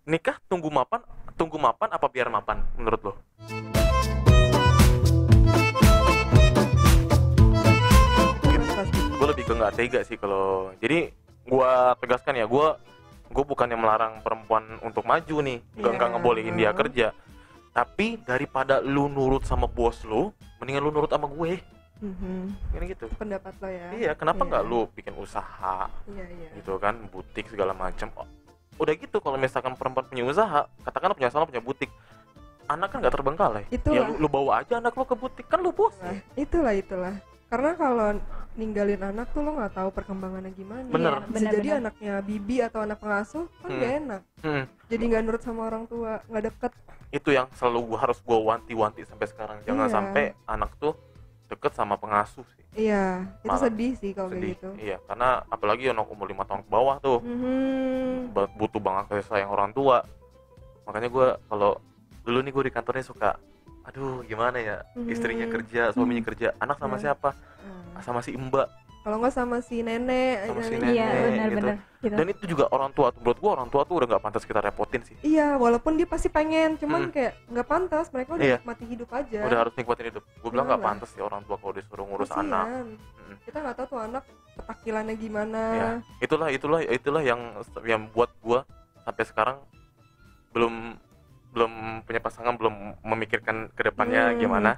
Nikah tunggu mapan apa biar mapan menurut lo? Gue lebih ke nggak tega sih kalau. Jadi gue tegaskan ya, gue bukannya melarang perempuan untuk maju nih, nggak ngebolehin dia kerja. Tapi daripada lu nurut sama bos lu, mendingan lu nurut sama gue. Kan gitu. Pendapat lo ya. Iya, kenapa nggak lu bikin usaha? Iya. Gitu kan, butik segala macam. Udah gitu, kalau misalkan perempuan punya usaha, katakanlah punya salon, punya butik, anak kan nggak terbengkalai. Ya lu bawa aja anak lu ke butik, kan lu bos. Itulah. Karena kalau ninggalin anak tuh lo nggak tahu perkembangannya gimana. Bener. Bisa jadi anaknya bibi atau anak pengasuh kan nggak enak. Jadi nggak nurut sama orang tua, nggak deket. Itu yang selalu harus gue wanti-wanti sampai sekarang. Jangan sampai anak tuh deket sama pengasuh sih. Iya, itu Malah sedih sih kalau kayak gitu. Iya, karena apalagi anak umur 5 tahun ke bawah tuh butuh banget kasih sayang orang tua. Makanya gue kalau dulu nih gue di kantornya suka, aduh gimana ya, istrinya kerja, suaminya kerja, anak sama siapa? Sama si mbak. Kalau nggak sama si nenek. Iya, benar-benar. Gitu. Dan itu juga orang tua. Menurut gue orang tua tuh udah nggak pantas kita repotin sih. Iya, walaupun dia pasti pengen, cuman kayak nggak pantas. Mereka udah nikmati hidup aja. Udah harus nikmatin hidup. Gue bilang nggak pantas sih orang tua kalau disuruh ngurus anak. Kita nggak tahu tuh anak petakilannya gimana. Ya, itulah yang buat gue sampai sekarang belum punya pasangan, belum memikirkan kedepannya gimana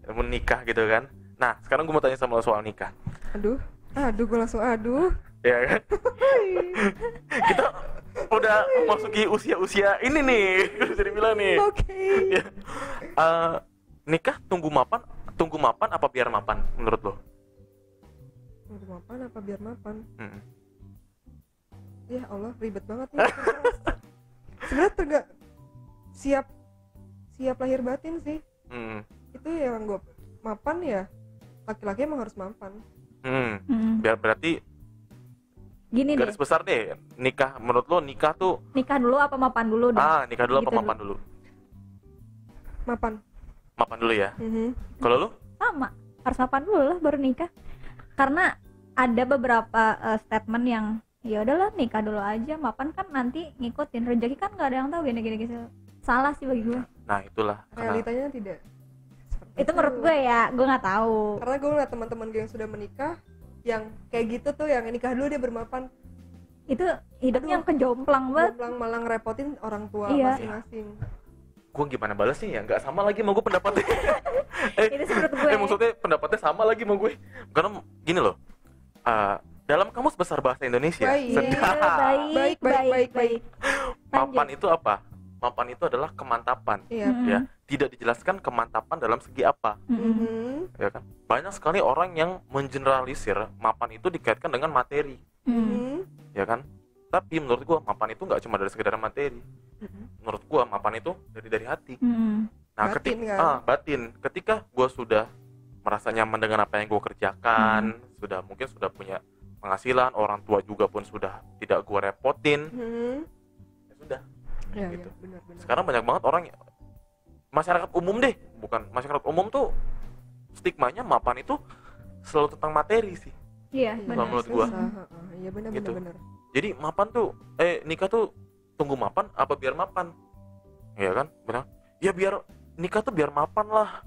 menikah gitu kan. Nah, sekarang gue mau tanya sama lo soal nikah. Aduh, gue langsung Ya kan? Kita udah masuki usia ini nih, bisa dibilang nih. Oke. Ya. Nikah tunggu mapan apa biar mapan menurut lo? Tunggu mapan apa biar mapan? Ya Allah, ribet banget nih. Sebenarnya siap lahir batin sih. Itu yang gue mapan ya. Laki-laki emang harus mapan. Biar berarti gini garis besar deh, nikah menurut lo nikah dulu apa mapan dulu deh? Nikah dulu gitu apa mapan dulu? Mapan dulu ya. Kalau lo? Sama, harus mapan dulu lah baru nikah. Karena ada beberapa statement yang ya udahlah nikah dulu aja, mapan kan nanti ngikutin rezeki kan nggak ada yang tahu gini gitu. Salah sih bagi gue. Nah itulah. Realitanya tidak. Itu menurut gue ya, gue nggak tahu. Karena gue ngeliat teman-teman gue yang sudah menikah, yang kayak gitu tuh, yang nikah dulu dia bermapan. Itu hidupnya yang kejomplang banget. Jomplang malah ngerepotin orang tua masing-masing. Gue gimana balasnya ya? Nggak sama lagi sama gue pendapatnya. Itu sih menurut gue. Maksudnya pendapatnya sama lagi sama gue. Karena gini loh. Dalam kamus besar bahasa Indonesia. Baik. Mapan itu apa? Mapan itu adalah kemantapan. Ya, tidak dijelaskan kemantapan dalam segi apa. Ya kan? Banyak sekali orang yang mengeneralisir mapan itu dikaitkan dengan materi. Ya kan? Tapi menurut gua mapan itu nggak cuma dari sekedar materi. Menurut gua mapan itu dari hati. Nah, batin. Ketika gua sudah merasa nyaman dengan apa yang gua kerjakan, mungkin sudah punya penghasilan, orang tua juga pun sudah tidak gua repotin. Ya sudah. Gitu. Benar. Sekarang banyak banget orang masyarakat umum deh, bukan masyarakat umum tuh stigmanya mapan itu selalu tentang materi sih. Iya, benar. Menurut gua. Iya benar. Jadi mapan tuh nikah tuh tunggu mapan apa biar mapan? Iya kan? Benar. Ya biar nikah tuh biar mapan lah.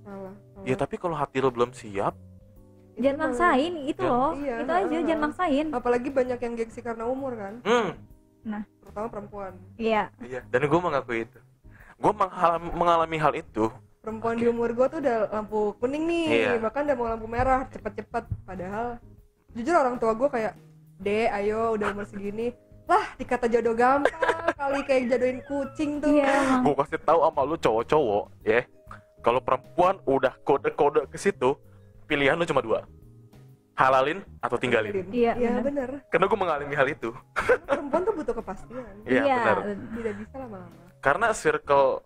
Salah. Ya tapi kalau hati lo belum siap, jangan maksain itu loh. Itu aja jangan maksain. Apalagi banyak yang gengsi karena umur kan. Nah, terutama perempuan. Iya. Dan gue mengakui itu. Gue mengalami hal itu. Perempuan di umur gue tuh udah lampu kuning nih, bahkan udah mau lampu merah, cepet-cepet. Padahal jujur orang tua gue kayak, "Dek, ayo udah umur segini." Lah, dikata jodoh gampang kali, kayak jodohin kucing tuh. Gue kasih tahu sama lu cowok-cowok, ya. Kalau perempuan udah kode-kode ke situ, pilihan lu cuma 2. Halalin atau tinggalin. Iya benar. Karena gue mengalami hal itu. Perempuan tuh butuh kepastian. Iya benar. Tidak bisa lama-lama. Karena circle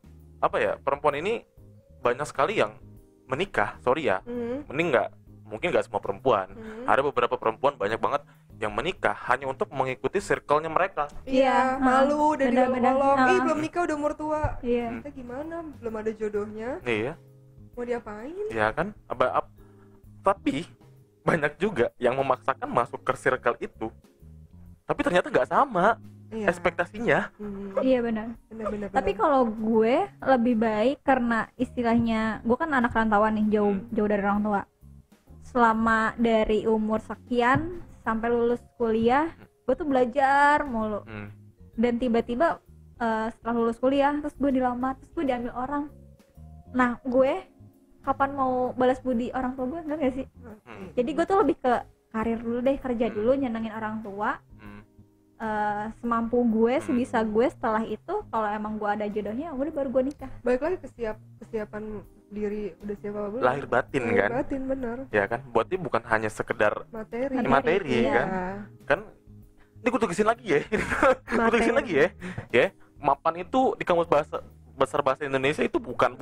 perempuan ini banyak sekali yang menikah, mungkin nggak semua perempuan. Ada beberapa perempuan banyak banget yang menikah hanya untuk mengikuti circle-nya mereka. Iya, malu dan diolok-olok. Belum nikah udah umur tua. Iya. Kita gimana? Belum ada jodohnya. Iya. Mau diapain? Iya kan? Tapi banyak juga yang memaksakan masuk ke circle itu, tapi ternyata nggak sama. ekspektasinya. Iya benar. Tapi kalau gue lebih baik karena istilahnya gue kan anak rantauan nih, jauh dari orang tua. Selama dari umur sekian sampai lulus kuliah, gue tuh belajar mulu. Dan tiba-tiba setelah lulus kuliah, terus gue dilamar, terus gue diambil orang. Nah, gue kapan mau balas budi orang tua gue, enggak gak sih? Jadi gue tuh lebih ke karir dulu deh, kerja dulu, nyenengin orang tua. Semampu gue, sebisa gue. Setelah itu kalau emang gue ada jodohnya, udah baru gue nikah. Balik lagi ke kesiapan diri, udah siap apa belum? Lahir batin kan? Lahir batin, bener. Ya kan, buatnya bukan hanya sekedar materi iya. kan? Ini gue tulisin lagi ya. Gue tulisin lagi ya. Mapan itu di kamus besar bahasa Indonesia itu bukan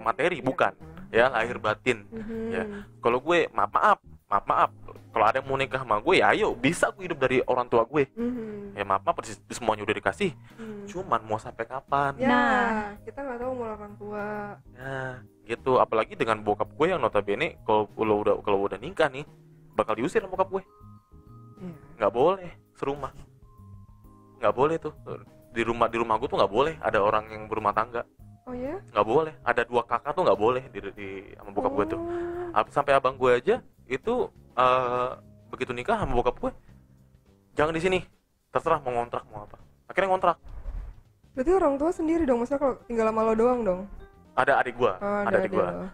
materi, bukan. Ya, lahir batin. Ya. Kalau gue maaf. Kalau ada yang mau nikah sama gue, ya ayo, bisa gue hidup dari orang tua gue. Ya maaf, semuanya udah dikasih. Cuman mau sampai kapan? Ya, kita nggak tahu mau orang tua. Ya, gitu. Apalagi dengan bokap gue yang notabene kalau udah nikah nih, bakal diusir sama bokap gue. Nggak boleh serumah. Nggak boleh tuh. Di rumah gue tuh nggak boleh ada orang yang berumah tangga. Oh ya? Nggak boleh. Ada 2 kakak tuh nggak boleh di sama bokap gue tuh. Sampai abang gue aja itu begitu nikah sama bokap gue, jangan di sini, terserah mau ngontrak mau apa. Akhirnya ngontrak. Berarti orang tua sendiri dong, maksudnya kalau tinggal sama lo doang dong? Ada adik gue,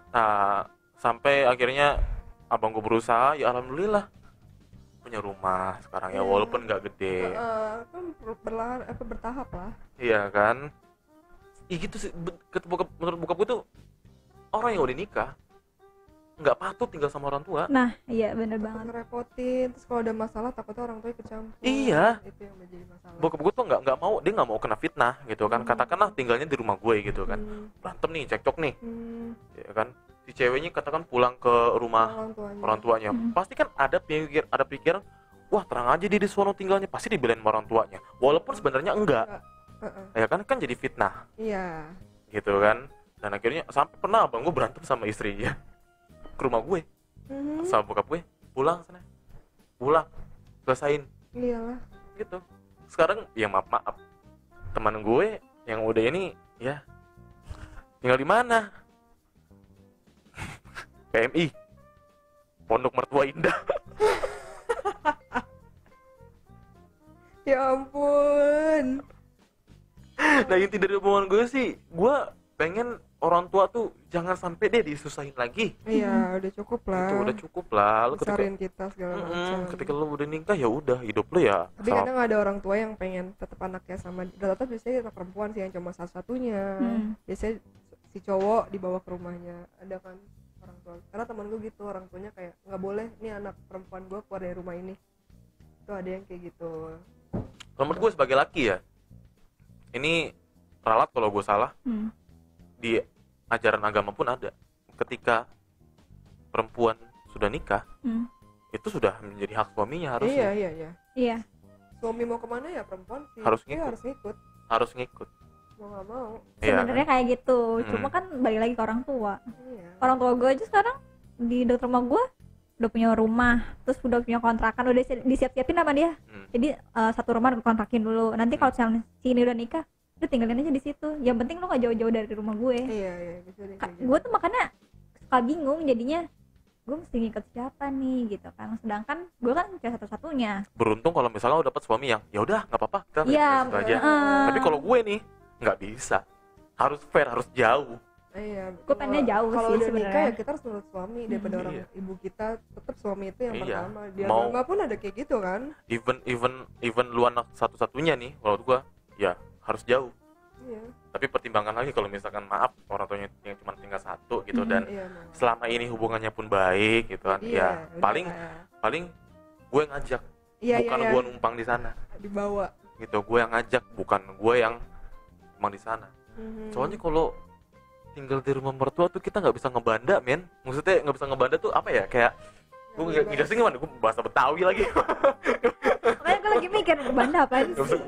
Nah, sampai akhirnya abang gue berusaha, ya alhamdulillah punya rumah sekarang ya, walaupun nggak gede. Kan bertahap lah. Iya kan? Gitu sih, menurut bokap gue tuh orang yang udah nikah nggak patut tinggal sama orang tua. Nah, iya bener banget. Ngerepotin, terus kalau ada masalah takutnya orang tua ikut campur. Iya. Itu yang menjadi masalah. Bokap gue tuh nggak mau kena fitnah gitu kan. Katakanlah tinggalnya di rumah gue gitu kan. Berantem nih, cekcok nih. Ya kan. Si ceweknya katakan pulang ke rumah orang tuanya. Pasti kan ada pikiran, wah terang aja dia di sono tinggalnya, pasti dibelain sama orang tuanya. Walaupun sebenarnya enggak. Ya kan jadi fitnah. Iya. Gitu kan. Dan akhirnya sampai pernah abang gue berantem sama istrinya ke rumah gue, sama bokap gue, pulang selesain. Iyalah. Gitu. Sekarang ya maaf teman gue yang udah ini ya tinggal di mana? PMI, Pondok Mertua Indah. Ya ampun. Nah, inti dari omongan gue sih, gue pengen orang tua tuh jangan sampai deh disusahin lagi. Iya, udah cukup lah. Itu udah cukup lah. Lu kita segala macam. Ketika lu udah nikah ya udah, hidup lu ya. Tapi kadang ada orang tua yang pengen tetap anaknya sama. Rata-rata biasanya anak perempuan sih yang cuma satu-satunya. Biasanya si cowok dibawa ke rumahnya. Ada kan orang tua. Karena teman gue gitu, orang tuanya kayak nggak boleh nih anak perempuan gue keluar dari rumah ini. Itu ada yang kayak gitu. Menurut gue sebagai laki ya, ini ralat kalau gue salah. Di ajaran agama pun ada, ketika perempuan sudah nikah, itu sudah menjadi hak suaminya harusnya. Iya. Suami mau kemana ya perempuan sih harus ngikut. Mau nggak mau. Sebenarnya kayak gitu, cuma kan balik lagi ke orang tua. Orang tua gue aja sekarang di dekat rumah gue udah punya rumah, terus udah punya kontrakan, udah disiap-siapin sama dia. Jadi satu rumah kontrakin dulu. Nanti kalau si ini udah nikah, udah tinggalin aja di situ. Yang penting lu nggak jauh-jauh dari rumah gue. Iya. Gue tuh makanya suka bingung jadinya, gue mesti ngikut siapa nih gitu kan. Sedangkan gue kan cuma satu-satunya. Beruntung kalau misalnya lo dapet suami yang ya udah nggak apa-apa kita situ aja. Tapi kalau gue nih nggak bisa, harus fair, harus jauh. Iya. Gue pengennya jauh sih sebenarnya. Kalau udah nikah ya kita harus menurut suami daripada orang ibu kita. Tetap suami itu yang pertama. Di agama pun ada kayak gitu kan. Even lu anak satu-satunya nih, kalau gue ya harus jauh. Iya. Tapi pertimbangkan lagi kalau misalkan maaf orang tuanya yang cuma tinggal satu gitu, dan selama ini hubungannya pun baik gitu kan. Ya paling gue ngajak, bukan gue numpang di sana. Dibawa. Gitu, gue yang ngajak, bukan gue yang numpang di sana. Soalnya kalau tinggal di rumah mertua tuh kita nggak bisa ngebanda, men. Maksudnya nggak bisa ngebanda tuh apa ya, kayak gue ngejelasin gimana, gue bahasa Betawi lagi. Makanya gue lagi mikir banda apaan sih.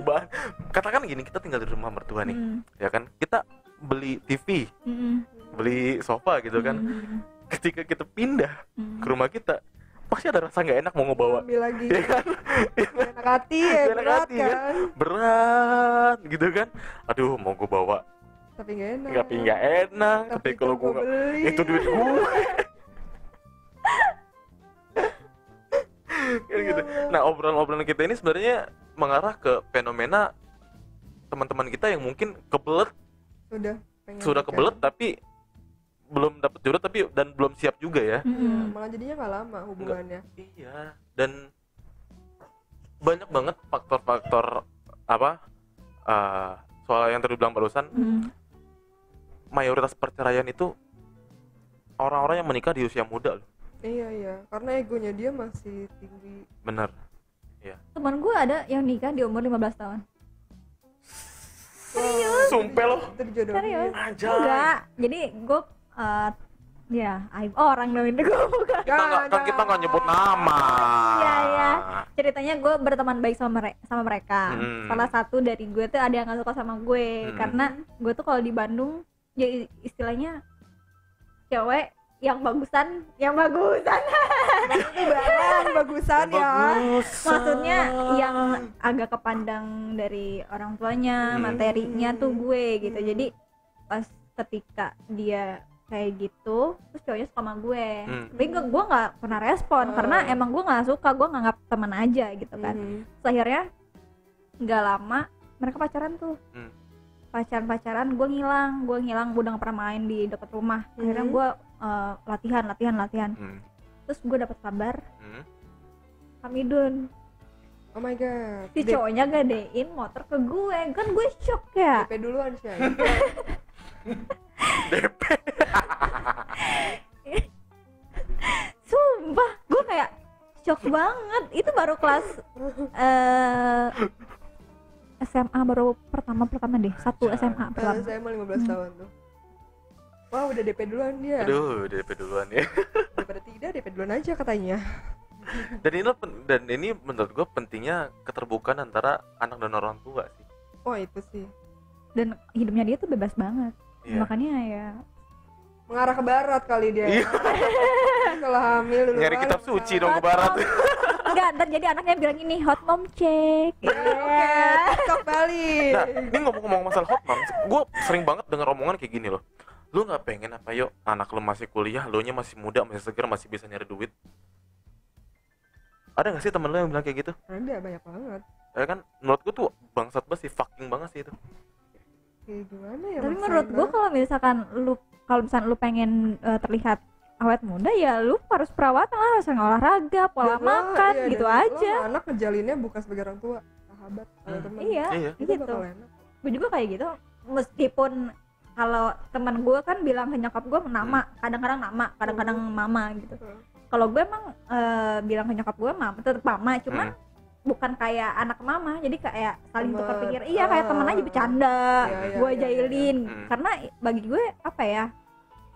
Katakan gini, kita tinggal di rumah mertua nih, ya kan, kita beli TV, beli sofa gitu kan. Ketika kita pindah ke rumah kita, pasti ada rasa nggak enak mau ngebawa. Ambil lagi. Ya kan? Enak hati ya, berat kan. Berat gitu kan. Aduh, mau gue bawa. Tapi nggak enak. Tapi kalau gue itu duit gue. Gitu. Nah, obrolan-obrolan kita ini sebenarnya mengarah ke fenomena teman-teman kita yang mungkin kebelet. Sudah kebelet tapi belum dapat jodoh dan belum siap juga ya. Malah jadinya nggak lama hubungannya. Iya, dan banyak banget faktor-faktor soal yang tadi bilang barusan. Mayoritas perceraian itu orang-orang yang menikah di usia muda loh. Iya, karena egonya dia masih tinggi. Bener. Iya. Teman gue ada yang nikah di umur 15 tahun. Serius? Sumpah loh. Serius? Aja. Enggak. Jadi gue ya aib orang dong itu gue bukan. Kita nggak nyebut nama. Iya. Ceritanya gue berteman baik sama mereka. Salah satu dari gue tuh ada yang nggak suka sama gue karena gue tuh kalau di Bandung ya istilahnya cewek yang bagusan bagusan ya. Maksudnya yang agak kepandang dari orang tuanya, materinya tuh gue gitu. Jadi pas ketika dia kayak gitu terus cowoknya suka sama gue, tapi gue nggak pernah respon karena emang gue nggak suka, gue nganggap teman aja gitu kan. Terus akhirnya nggak lama mereka pacaran tuh. Pacaran gue ngilang, gue udah nggak pernah main di dekat rumah. Akhirnya gue latihan. Terus gue dapet kabar Hamidun. Oh my god. Si cowoknya gadein motor ke gue, kan gue shock ya. DP duluan sih. DP. Sumpah, gue kayak shock banget. Itu baru kelas SMA baru pertama deh, 1 SMA pertama. SMA 15 tahun tuh. Wah, udah DP duluan dia. Aduh, DP duluan ya. Daripada tidak, DP duluan aja katanya. Dan ini menurut gue pentingnya keterbukaan antara anak dan orang tua sih. Oh, itu sih. Dan hidupnya dia tuh bebas banget. Iya. Makanya ya mengarah ke barat kali dia. Iya. Kalau hamil dulu. Nyari kitab suci dong ke barat. Enggak, ntar jadi anaknya bilang ini hot mom check. Oke, TikTok Bali. Nah, ini ngomong-ngomong masalah hot mom, gue sering banget dengar omongan kayak gini loh. Lu nggak pengen apa yuk anak lu masih kuliah, lu nya masih muda, masih seger, masih bisa nyari duit? Ada nggak sih temen lu yang bilang kayak gitu? Ada, banyak banget. Ya kan, menurut gue tuh bangsat banget sih, fucking banget sih itu. Kayak gimana ya? Tapi menurut gue kalau misalkan lu pengen terlihat awet muda ya lu harus perawatan lah, harus olahraga, pola makan iya, gitu aja. Anak ngejalinnya bukan sebagai orang tua, sahabat, teman. Iya, gitu. Gue juga kayak gitu, meskipun kalau teman gue kan bilang ke nyokap gue nama, kadang-kadang nama, kadang-kadang mama gitu. Kalau gue emang bilang ke nyokap gue mama, tetap mama, cuman bukan kayak anak mama, jadi kayak saling tukar pikir. Iya, kayak teman aja bercanda, gue jailin. Karena bagi gue apa ya,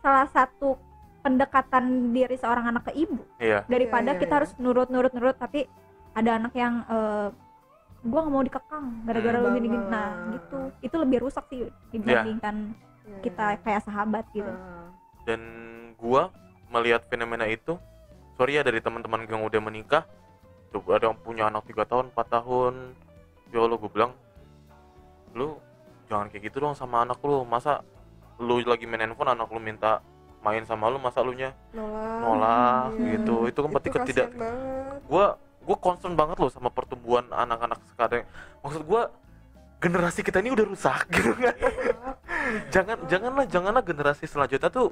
salah satu pendekatan diri seorang anak ke ibu daripada kita harus nurut tapi ada anak yang gue nggak mau dikekang gara-gara lu gini. Nah gitu, itu lebih rusak sih dibandingkan kita kayak sahabat gitu. Dan gue melihat fenomena itu, sorry ya dari teman-teman yang udah menikah, coba ada yang punya anak 3 tahun 4 tahun, ya Allah gue bilang lu jangan kayak gitu dong sama anak lu. Masa lu lagi main handphone anak lu minta main sama lu, masa lu nya nolak gitu. Itu kan berarti ketidak. Gue concern banget loh sama pertumbuhan anak-anak sekarang. Maksud gue generasi kita ini udah rusak gitu kan. Janganlah generasi selanjutnya tuh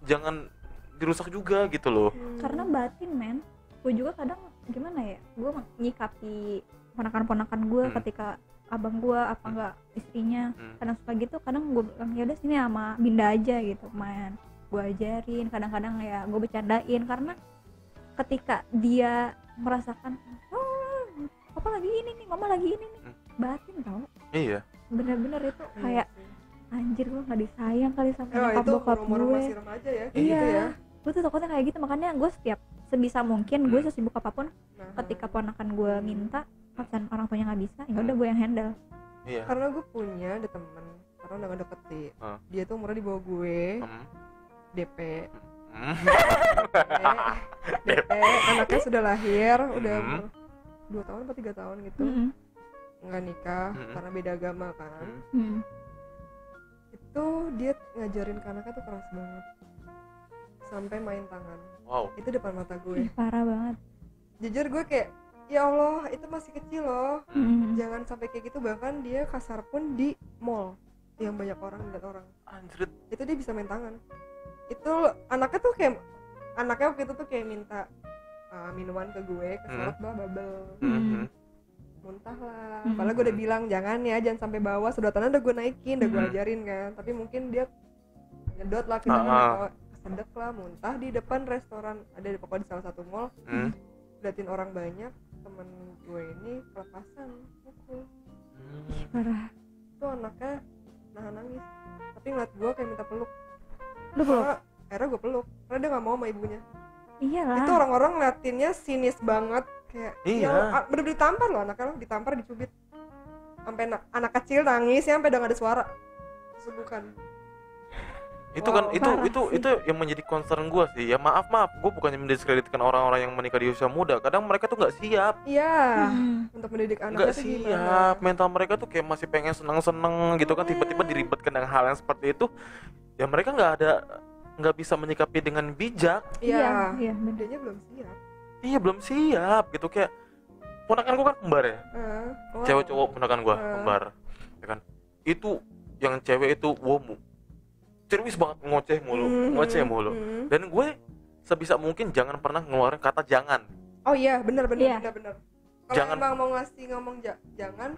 jangan dirusak juga gitu loh. Karena batin men, gue juga kadang gimana ya, gue nyikapi ponakan-ponakan gue ketika abang gue apa enggak istrinya kadang suka gitu, kadang gue bilang ya udah sini sama Binda aja gitu main, gue ajarin, kadang-kadang ya gue bercandain karena ketika dia merasakan papa lagi ini nih, mama lagi ini nih, batin tau. Iya. Bener-bener itu kayak anjir gue nggak disayang kali sama nyokap bokap gue. Ya, iya. gitu ya. Gue tuh takutnya kayak gitu, makanya gue setiap sebisa mungkin gue sesibuk apapun ketika ponakan gue minta absen orang tuanya nggak bisa, ya udah gue yang handle. Iya. Karena gue punya ada temen, karena udah nggak deketin, dia tuh umurnya di bawah gue, DP, DP anaknya sudah lahir, udah 2 tahun atau 3 tahun gitu, nggak nikah karena beda agama kan. Itu dia ngajarin ke anaknya tuh keras banget, sampai main tangan. Wow. Itu depan mata gue. Parah banget. Jujur gue kayak, ya Allah, itu masih kecil loh. Jangan sampai kayak gitu. Bahkan dia kasar pun di mall yang banyak orang lihat orang. Anjrit. Itu dia bisa main tangan. Itu anaknya tuh kayak, anaknya waktu itu tuh kayak minta minuman ke gue, keselak bubble. Muntah lah. Padahal gue udah bilang jangan ya, jangan sampai bawa. Sedotannya udah gue naikin, udah gue ajarin kan. Tapi mungkin dia nyedot lah, kita kesedek lah, muntah di depan restoran. Ada pokoknya di salah satu mall. Liatin orang banyak, temen gue ini kelepasan pukul. Parah. Itu anaknya nahan nangis, tapi ngeliat gue kayak minta peluk. Lu peluk? Akhirnya gue peluk, karena dia gak mau sama ibunya. Iyalah. Itu orang-orang ngeliatinnya sinis banget, kayak iya. Bener-bener ditampar loh anaknya, loh ditampar, dicubit. Sampai anak kecil nangis ya, sampai udah gak ada suara. Subukan. Itu kan itu yang menjadi concern gue sih. Ya maaf gue bukannya mendiskreditkan orang-orang yang menikah di usia muda. Kadang mereka tuh nggak siap. Iya. Untuk mendidik anaknya Nggak siap. Mental mereka tuh kayak masih pengen seneng-seneng gitu kan. Tiba-tiba diribetkan dengan hal yang seperti itu. Ya mereka nggak bisa menyikapi dengan bijak. Iya. Benernya belum siap. Iya belum siap gitu. Kayak ponakan gue kan kembar ya. Cewek cowok ponakan gue kembar. Ya kan. Itu yang cewek itu womu. Cerewis banget, ngoceh mulu. Dan gue sebisa mungkin jangan pernah ngeluarin kata jangan. Oh iya, benar. Kalau Emang mau ngomong jangan,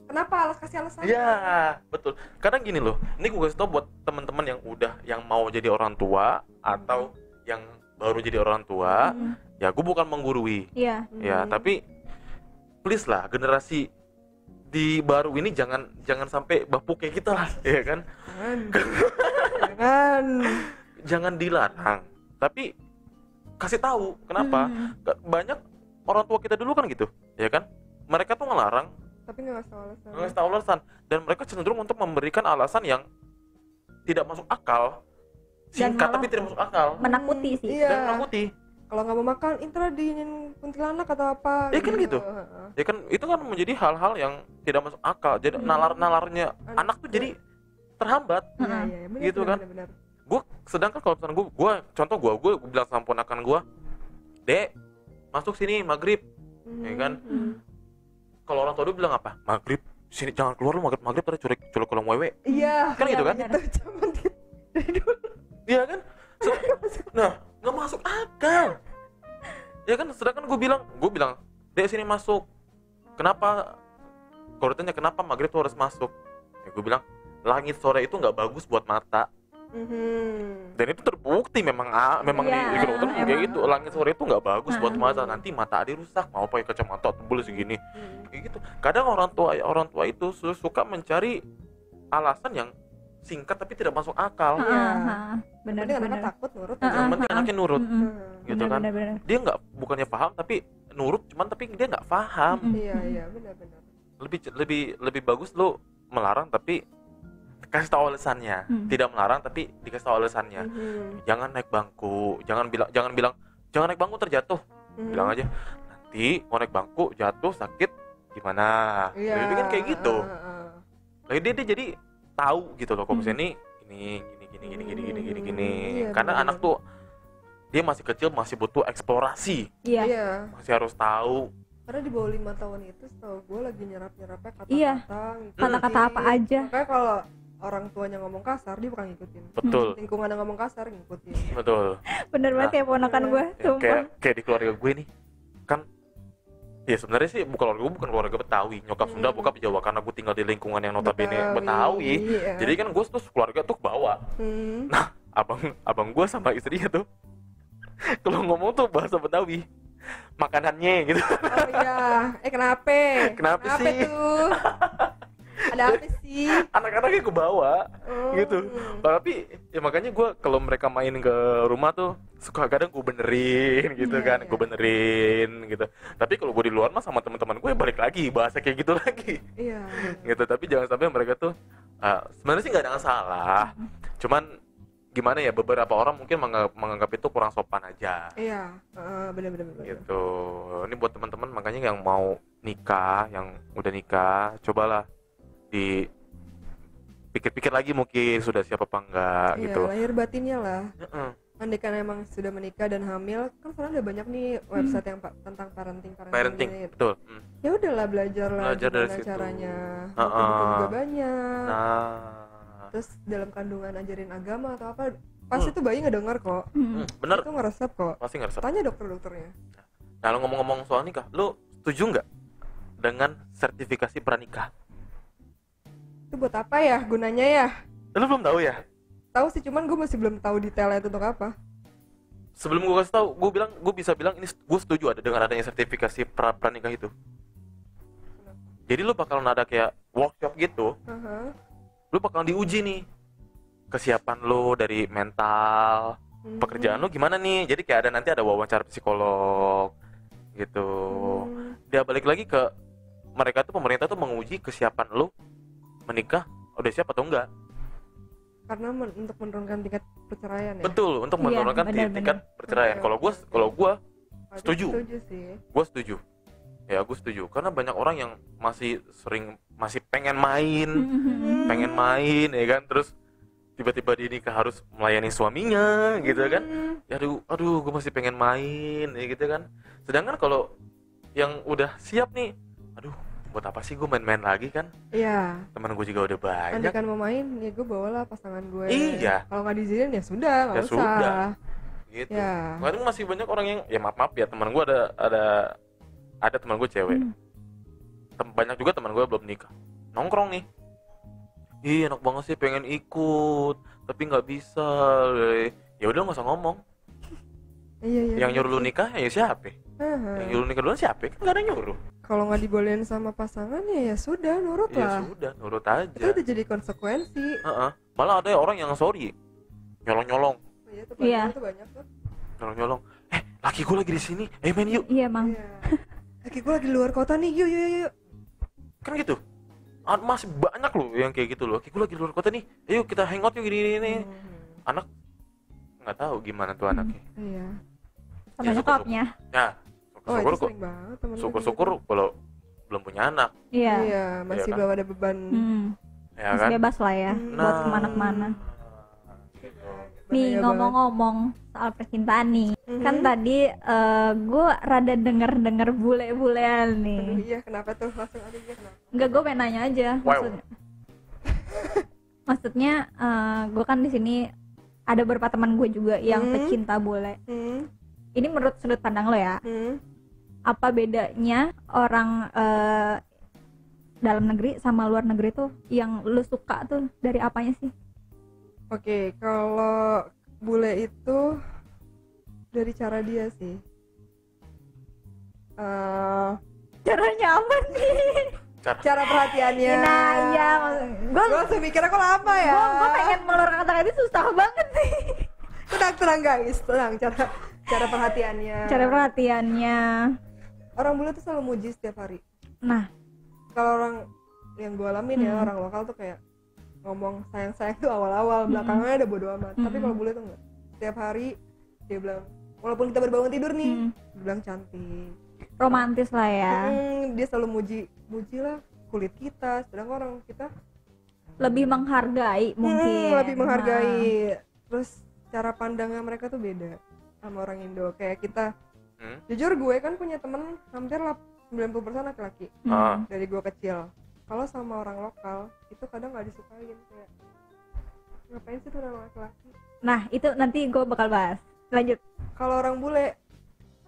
kenapa? Kasih alasan. Iya, betul. Kadang gini loh, ini gue kasih tau buat teman-teman yang mau jadi orang tua atau yang baru jadi orang tua. Ya, gue bukan menggurui. Iya. Ya, tapi please lah, generasi di baru ini jangan sampai bapuk kayak kita lah, ya kan? Jangan dilarang, tapi kasih tahu kenapa. Banyak orang tua kita dulu kan gitu, ya kan? Mereka tuh ngelarang, tapi nggak ngasih tahu alasan, dan mereka cenderung untuk memberikan alasan yang tidak masuk akal, singkat tapi tidak masuk akal, menakuti sih. Dan menakuti. Kalau nggak mau makan, intra diinin kuntilanak atau apa? Ya kan gitu. Ya kan itu kan menjadi hal-hal yang tidak masuk akal. Jadi nalarnya anak tuh jadi terhambat. Iya, bener, gitu kan. Bener. Gue sedangkan kalau misalnya gue bilang sama ponakan gue, Dek, masuk sini maghrib, ya kan. Kalau orang tua dia bilang apa? Maghrib, sini jangan keluar lu, maghrib pada culik kolong wewe. Iya. Kan gitu kan? Iya kan? Nah, nggak masuk akal. Ya kan, sedangkan gue bilang, Dek sini masuk. Kenapa? Kalau ditanya kenapa maghrib tuh harus masuk? Ya gue bilang, langit sore itu nggak bagus buat mata. Dan itu terbukti memang di kedokteran kayak gitu. Langit sore itu nggak bagus buat mata. Nanti mata Adi rusak, mau pakai kacamata tebel segini. Kayak gitu. Kadang orang tua itu suka mencari alasan yang singkat tapi tidak masuk akal. Benar. Anaknya takut nurut. Yang penting anaknya nurut, gitu kan? Bener. Dia nggak, bukannya paham tapi nurut, tapi dia nggak paham. Iya, benar. Lebih bagus lo melarang tapi kasih tahu alasannya. Tidak melarang tapi dikasih tahu alasannya. Jangan naik bangku, jangan bilang jangan naik bangku terjatuh. Bilang aja, nanti mau naik bangku jatuh sakit gimana. Jadi kan kayak gitu. Lagi dia jadi tahu gitu loh, kalau misalnya ini gini. Karena anak tuh dia masih kecil, masih butuh eksplorasi. Iya. Masih harus tahu. Karena di bawah 5 tahun itu setahu gue lagi nyerap-nyerapnya kata-kata apa aja. Makanya kalau orang tuanya ngomong kasar dia bukan ngikutin. Betul. Lingkungannya ngomong kasar ngikutin. Betul. Bener banget ya ponakan gue. Kayak di keluarga gue nih kan. Ya sebenarnya sih bukan keluarga Betawi, nyokap Sunda, bokap Jawa, karena gue tinggal di lingkungan yang notabene Betawi. Iya. Jadi kan gue tuh keluarga tuh ke bawah. Nah, abang gue sama istrinya tuh kalau ngomong tuh bahasa Betawi, makanannya gitu. Oh iya, kenapa sih? Tuh? Ada apa sih? Anak-anaknya ke bawah gitu. Tapi ya makanya gue kalau mereka main ke rumah tuh suka kadang gue benerin gitu kan. Gue benerin gitu. Tapi kalau gue di luar mah sama teman-teman gue balik lagi bahasa kayak gitu lagi. Iya. Gitu. Tapi jangan sampai mereka tuh sebenarnya sih nggak ada masalah. Cuman gimana ya, beberapa orang mungkin menganggap itu kurang sopan aja. Iya, benar-benar gitu. Ini buat teman-teman makanya yang mau nikah, yang udah nikah, cobalah pikir-pikir lagi mungkin sudah siap apa enggak gitu. Lahir batinnya lah. Andaikan emang sudah menikah dan hamil, kan sekarang udah banyak nih website yang tentang parenting ini. Betul. Ya udahlah belajar dari gimana situ. caranya. Buku juga banyak. Terus dalam kandungan ajarin agama atau apa, pasti tuh bayi ngedengar kok. Bener. Itu ngeresep kok. Pasti ngeresep. Tanya dokter-dokternya. Nah, lo ngomong-ngomong soal nikah, lo setuju nggak dengan sertifikasi pranikah? Itu buat apa ya gunanya ya? Lo belum tahu ya? Tahu sih, cuman gue masih belum tahu detailnya itu untuk apa. Sebelum gue kasih tahu, gue bisa bilang ini gue setuju dengan adanya sertifikasi pranikah itu. Jadi lo bakalan ada kayak workshop gitu. Lo bakalan diuji nih kesiapan lo dari mental, pekerjaan lo gimana nih. Jadi kayak nanti ada wawancara psikolog gitu. Dia balik lagi ke mereka tuh, pemerintah tuh menguji kesiapan lo menikah udah siap atau enggak. Karena untuk menurunkan tingkat perceraian ya. Betul, untuk menurunkan tingkat perceraian. Kalau gue setuju. Gue setuju. Ya, gue setuju. Karena banyak orang yang masih pengen main ya kan, terus tiba-tiba dia nikah harus melayani suaminya gitu kan. Ya aduh, gue masih pengen main ya gitu kan. Sedangkan kalau yang udah siap nih, aduh, buat apa sih gue main-main lagi kan? Iya. Teman gue juga udah banyak. Andai kan mau main, ya gue bawalah pasangan gue. Iya. Kalau nggak diizinin ya sudah, nggak usah. Sudah. Gitu. Ya. Kadang masih banyak orang yang, ya maaf ya, teman gue ada teman gue cewek. Banyak juga teman gue belum nikah. Nongkrong nih. Ih, enak banget sih, pengen ikut, tapi nggak bisa. Ya udah, nggak usah ngomong. Iya. Yang nyuruh lu nikah ya siapa? Yang nyuruh nikah duluan siapa? Kan nggak ada nyuruh. Kalau nggak dibolehin sama pasangannya ya sudah, nurut lah. Ya sudah, nurut aja. Itu udah jadi konsekuensi. Malah ada orang yang sorry, nyolong-nyolong. Iya, itu banyak tuh. Nyolong-nyolong. Laki gue lagi di sini, main yuk. Iya, Mang. Laki gue lagi di luar kota nih, yuk. Kan gitu. Masih banyak loh yang kayak gitu loh. Laki gue lagi di luar kota nih, ayo kita hangout yuk gini. Anak nggak tahu gimana tuh anaknya. Iya. Sama nyokapnya. Ya. Syukur-syukur kalau belum punya anak. Iya, masih belum ada beban. Ya, masih kan? Bebas lah ya, buat kemana-mana. Nih, ngomong-ngomong soal percintaan nih, kan tadi gue rada denger bule-bulean nih. Aduh, iya, kenapa tuh? Langsung aja kenapa? Enggak, gue pengen nanya aja. Maksudnya gue kan di sini ada beberapa teman gue juga yang pecinta bule. Ini menurut sudut pandang lo ya. Apa bedanya orang dalam negeri sama luar negeri tuh yang lo suka tuh dari apanya sih? Oke, kalau bule itu dari cara dia sih. Caranya apa nih? Cara perhatiannya. Nah, iya. Gue langsung mikirnya kok apa ya? Gue pengen mengeluarkan kata ini susah banget sih. Tenang guys, tenang. Cara perhatiannya. Cara perhatiannya. Orang bule tuh selalu muji setiap hari. Nah, kalau orang yang gue alamin ya, orang lokal tuh kayak ngomong sayang tuh awal-awal, belakangnya udah bodo amat. Tapi kalau bule tuh enggak. Setiap hari dia bilang, walaupun kita baru bangun tidur nih, dia bilang cantik. Romantis lah ya. Dia selalu muji lah kulit kita, sedangkan orang kita lebih menghargai mungkin. Lebih menghargai. Terus cara pandangnya mereka tuh beda sama orang Indo. Kayak kita, jujur gue kan punya temen hampir 90% laki-laki dari gue kecil. Kalau sama orang lokal itu kadang nggak disukain, kayak ngapain sih tuh orang laki-laki. Nah itu nanti gue bakal bahas. Lanjut. Kalau orang bule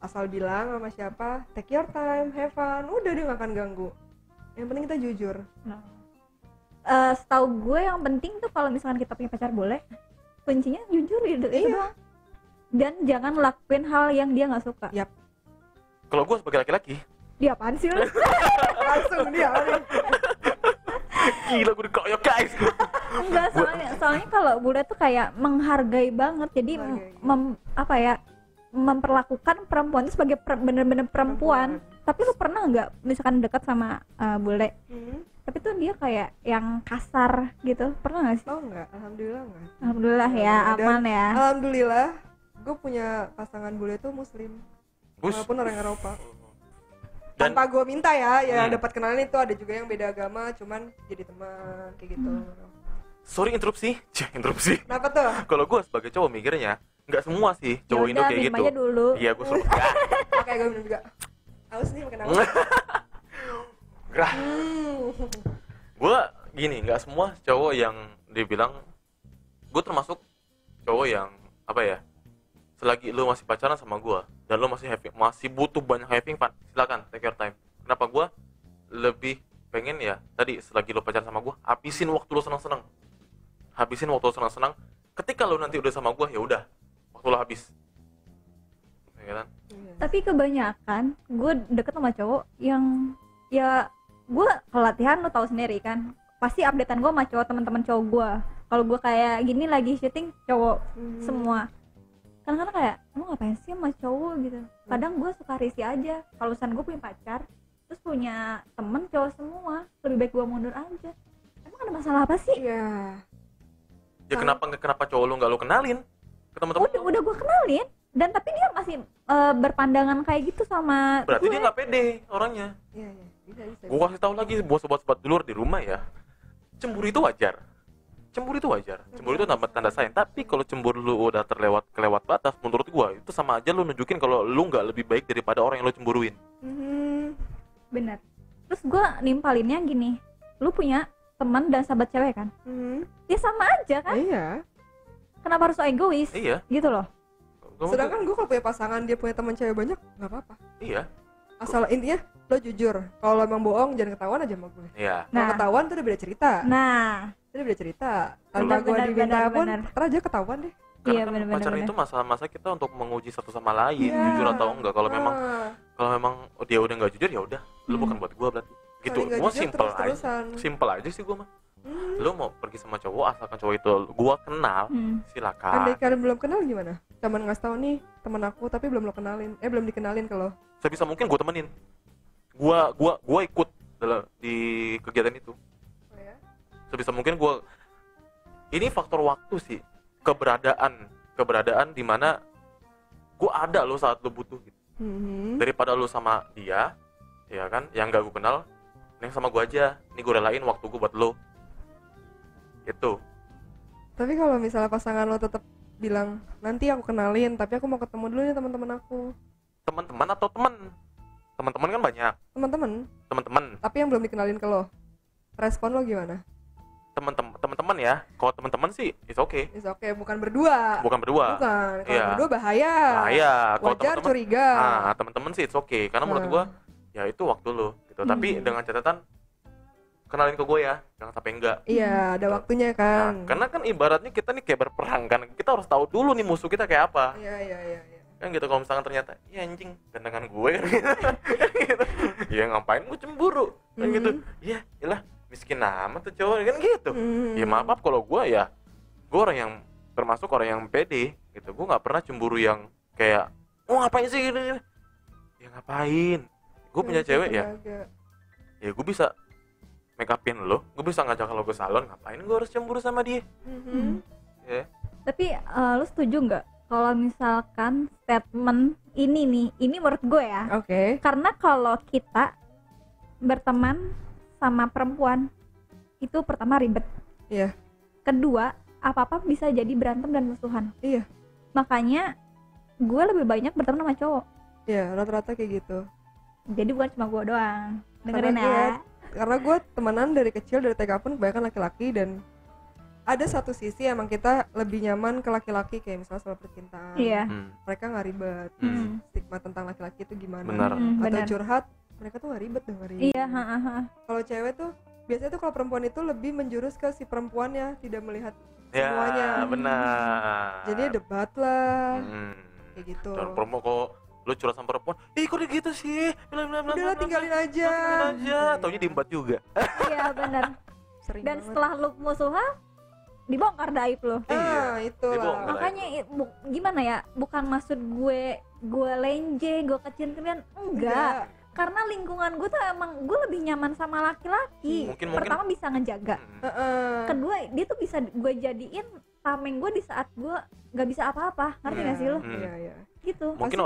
asal bilang sama siapa, take your time, have fun, udah dia nggak akan ganggu. Yang penting kita jujur. Setahu gue yang penting tuh kalau misalkan kita punya pacar bule, kuncinya jujur itu doang. Dan jangan lakuin hal yang dia nggak suka. Yap. Kalau gue sebagai laki-laki, dia apaan sih lu? Langsung dia. Gila, gue dikoyok guys. Enggak, soalnya kalau bule tuh kayak menghargai banget. Jadi memperlakukan perempuan itu sebagai bener-bener perempuan. Tapi lu pernah nggak misalkan dekat sama bule, tapi tuh dia kayak yang kasar gitu, pernah gak sih? Oh enggak, alhamdulillah enggak. Alhamdulillah ya, aman ya. Alhamdulillah gue punya pasangan bule itu muslim, walaupun orang Eropa. Tanpa gue minta ya dapat kenalan itu. Ada juga yang beda agama, cuman jadi teman kayak gitu. Sorry interupsi. Kenapa tuh? Kalau gue sebagai cowok mikirnya nggak semua sih cowok Indo kayak gitu. Aja dulu. Iya gue suruh. Oke, gue minum juga. Haus nih makan apa? Gerah. Gue gini, nggak semua cowok yang dibilang, gue termasuk cowok yang apa ya, selagi lu masih pacaran sama gue dan lu masih butuh banyak having fun, silakan take your time. Kenapa gue lebih pengen ya tadi, selagi lu pacaran sama gue, habisin waktu lu senang-senang. Ketika lu nanti udah sama gue, ya udah waktu lu habis, ya kan? Tapi kebanyakan gue deket sama cowok yang ya, gue kalau latihan lo tahu sendiri kan, pasti updatean gue sama cowok, teman-teman cowok gue. Kalau gue kayak gini lagi syuting, cowok semua. Kadang-kadang kayak, emang ngapain sih sama cowok gitu. Kadang gue suka risih aja kalau misalnya gue punya pacar terus punya temen cowok semua, lebih baik gue mundur aja. Emang ada masalah apa sih? Iya. Ya kenapa cowok lu nggak lu kenalin ke teman-teman? Udah gue kenalin, dan tapi dia masih berpandangan kayak gitu sama berarti gue. dia nggak pede orangnya. Iya. Bisa. Gue kasih tahu lagi buat sobat-sobat di luar di rumah ya, cemburu itu wajar. Cemburu itu tanda sayang. Tapi kalau cemburu lu udah kelewat batas, menurut gue itu sama aja lu nunjukin kalau lu nggak lebih baik daripada orang yang lu cemburuin. Bener. Terus gue nimpalinnya gini, lu punya teman dan sahabat cewek kan? Ya sama aja kan? Iya. Kenapa harus so egois? Iya. Gitu loh. Sedangkan gue kalau punya pasangan, dia punya teman cewek banyak, nggak apa-apa. Iya. Asal intinya lo jujur. Kalau lo emang bohong, jangan ketahuan aja sama gue. Iya. Kalau ketahuan tuh udah beda cerita. Tanpa gue diminta pun, ntar aja ketahuan deh. Iya, Karena pacaran itu masa-masa kita untuk menguji satu sama lain, jujur atau enggak. Kalau memang dia udah nggak jujur, ya udah, lu bukan buat gue berarti. Gitu. Gue simple aja sih gue mah. Lu mau pergi sama cowok, asalkan cowok itu gua kenal, silakan. Andai kalian belum kenal gimana? Cuman ngasih tahu nih teman aku, tapi belum dikenalin ke lo. Sebisa mungkin gue temenin. Gua ikut di kegiatan itu. Oh ya? Sebisa mungkin gue. Ini faktor waktu sih. Keberadaan di mana gue ada lo saat lo butuh gitu. Daripada lo sama dia, ya kan, yang gak gue kenal, yang sama gue aja. Ini gue relain waktu gue buat lo. Gitu. Tapi kalau misalnya pasangan lo tetap bilang, nanti aku kenalin, tapi aku mau ketemu dulu nih teman-teman aku. Teman-teman atau teman? Teman-teman kan banyak. Teman-teman. Tapi yang belum dikenalin ke lo, respon lo gimana? Teman-teman ya. Kalau teman-teman sih it's okay, bukan berdua. Kalau berdua bahaya. Wajar curiga. Nah, teman-teman sih it's okay, karena menurut gua ya itu waktu lo gitu. Tapi dengan catatan kenalin ke gue ya, jangan sampai enggak. Iya, ada waktunya kan. Nah, karena kan ibaratnya kita nih kayak berperang kan, kita harus tahu dulu nih musuh kita kayak apa. Iya. Kan gitu, kalau misalkan ternyata, ya anjing, gantengan gue kan gitu. Ya ngapain gue cemburu, kan gitu. Ya, iyalah, miskin amat tuh cowok kan gitu. Ya maaf kalau gue ya, gue orang yang termasuk orang yang pede gitu. Gue nggak pernah cemburu yang kayak, ngapain sih gitu. Ya ngapain? Gue punya cewek ya. Ya gue bisa make upin lo, gue bisa ngajak lo ke salon, ngapain gue harus cemburu sama dia? Yeah. Tapi lo setuju nggak kalau misalkan statement ini menurut gue ya? Oke. Karena kalau kita berteman sama perempuan itu pertama ribet. Iya. Kedua, apa-apa bisa jadi berantem dan musuhan. Iya. Makanya gue lebih banyak berteman sama cowok. Iya, rata-rata kayak gitu. Jadi bukan cuma gue doang. Dengerin ya. Karena gue temenan dari kecil, dari TK pun kebanyakan laki-laki, dan ada satu sisi emang kita lebih nyaman ke laki-laki, kayak misalnya soal percintaan. Iya. Mereka nggak ribet. Stigma tentang laki-laki itu gimana? Benar. Atau curhat, mereka tuh nggak ribet dengerin. Iya. Kalau cewek tuh biasanya tuh kalau perempuan itu lebih menjurus ke si perempuannya, tidak melihat semuanya. Ya benar. Jadi debat lah, kayak gitu. Dan perempuan kok lu curhat sama perempuan, kok dia gitu sih, udah tinggalin aja, taunya diembat juga. Iya benar. Sering dan banget. Setelah lu musuhan, dibongkar aib lo. Itu lah. Makanya gimana ya, bukan maksud gue lenje, gue kecil-kecilan, enggak. karena lingkungan gue tuh emang gue lebih nyaman sama laki-laki. Pertama bisa ngejaga, kedua dia tuh bisa gue jadiin tameng gue di saat gue nggak bisa apa-apa, ngerti nggak sih lo? Iya. Gitu. Mungkin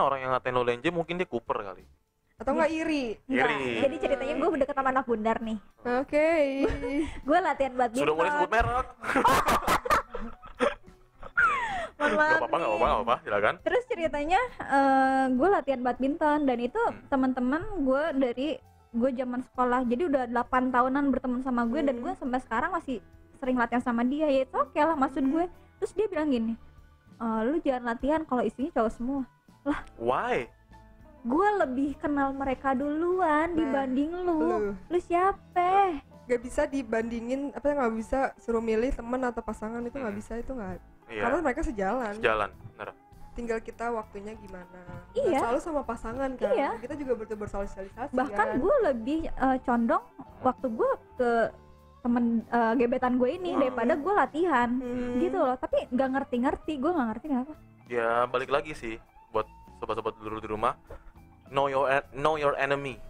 orang yang ngatain lo lenje mungkin dia Cooper kali. Atau nggak iri? Jadi ceritanya gue deket sama anak bundar nih. Oke. Gue latihan badminton. Sudah mulai sebut merek. Gak apa-apa, silakan. Terus ceritanya gue latihan badminton dan itu teman-teman gue dari gue zaman sekolah, jadi udah 8 tahunan berteman sama gue dan gue sampai sekarang masih sering latihan sama dia. Ya itu oke lah maksud gue. Terus dia bilang gini, lu jangan latihan kalau isinya cowok semua. Lah, why? Gue lebih kenal mereka duluan dibanding lu siapa? Gak bisa dibandingin, nggak bisa suruh milih teman atau pasangan, itu nggak bisa, itu nggak. Karena mereka sejalan, bener. Tinggal kita waktunya gimana. Iya. Selalu sama pasangan kan. Iya. Kita juga bersosialisasi. Bahkan gue lebih condong waktu gue ke temen gebetan gue ini daripada gue latihan gitu loh. Tapi nggak ngerti, gue nggak ngerti kenapa. Ya balik lagi sih buat sobat-sobat dulu di rumah, know your enemy.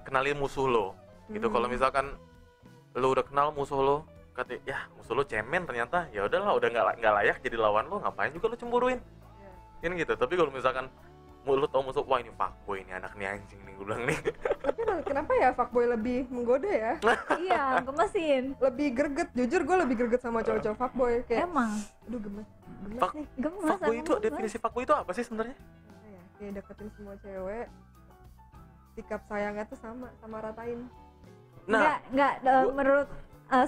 Kenalin musuh lo. Gitu. Kalau misalkan lo udah kenal musuh lo, kata ya musuh lo cemen, ternyata ya udahlah, udah nggak layak jadi lawan lo, ngapain juga lo cemburuin. Kan gitu. Tapi kalau misalkan lu tau musuh, wah ini fuckboy, ini anak nih anjing nih, gue bilang nih. Tapi kenapa ya fuckboy lebih menggoda ya? Iya, gemesin. Lebih greget, jujur gue lebih greget sama cowok-cowok fuckboy kayak. Emang. Aduh gemes nih. Fuckboy itu, definisi fuckboy itu apa sih sebenarnya? Kayak deketin semua cewek, sikap sayangnya tuh sama ratain. Nah, enggak menurut